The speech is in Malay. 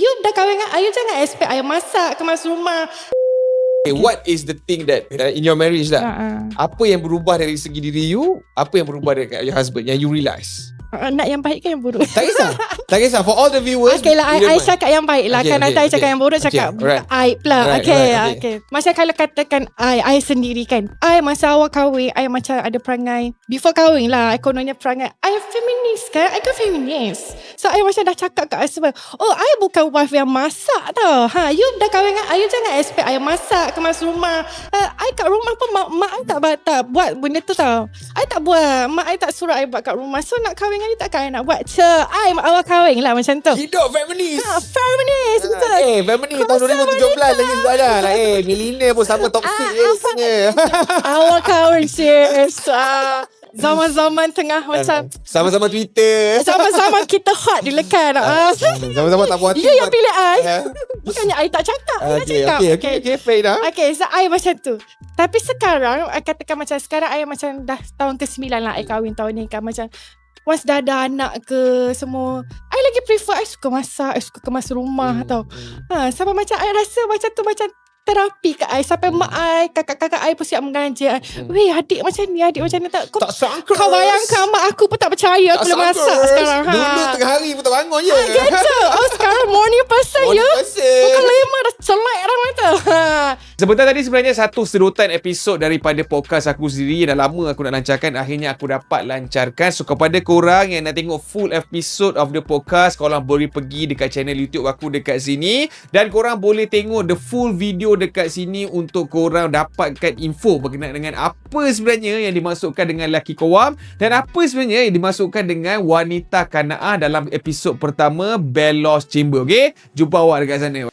You dah kahwin dengan I, you jangan expect I masak, kemas rumah. Okay, what is the thing that in your marriage lah, apa yang berubah dari segi diri you, apa yang berubah dari your husband yang you realise? Nak yang baik kan yang buruk? Tak kisah for all the viewers. Okay lah, I cakap yang baik lah. Kan nanti I cakap yang buruk, cakap aib lah. Okay. Macam kalau katakan I sendiri kan, I masa awal kahwin, I macam ada perangai, before kahwin lah, I kononnya perangai, I feminist kan, I kan feminist. So I macam dah cakap kat husband, oh I bukan wife yang masak tau. You dah kahwin dengan I, you jangan expect I masak, kemas rumah. I kat rumah pun mak I tak buat benda tu tau. I tak buat, mak I tak suruh I buat kat rumah. So nak kahwin dengan I takkan I nak buat. I awal kahwin lah macam tu. Hidup feminist. Feminist betul. Feminist tahun 2017 lagi sebenarnya lah. Millennial pun sama toxic awal kahwin sis. Zaman-zaman tengah macam sama-sama Twitter, sama-sama kita hot di lekan. Sama-sama tak puas hati. You yang pilih I. Bukannya I tak cakap. Okay, fair dah. Okay, so I macam tu. Tapi sekarang I katakan macam sekarang I macam dah tahun ke-9 lah I kahwin tahun ni kan. Macam once dah ada anak ke semua, I lagi prefer I suka masak, I suka kemas rumah tau. Sampai macam I rasa macam tu macam terapi kat I. Sampai mak I, kakak-kakak I pun siap mengajar I. Weh, adik macam ni tak. Tak sangka. Kau bayangkan mak aku pun tak percaya aku boleh masak sekarang. Dulu tengah hari pun tak bangun je. Gitu. Sekarang morning person ya. Pukul 5 dah celak orang mata. Sebentar tadi sebenarnya satu sedutan episod daripada podcast aku sendiri yang dah lama aku nak lancarkan, akhirnya aku dapat lancarkan. So kepada korang yang nak tengok full episode of the podcast, korang boleh pergi dekat channel YouTube aku dekat sini, dan korang boleh tengok the full video dekat sini untuk korang dapatkan info berkenaan dengan apa sebenarnya yang dimasukkan dengan lelaki kawam dan apa sebenarnya yang dimasukkan dengan wanita Kanaah dalam episod pertama Bellows Chamber. Okay, jumpa awak dekat sana.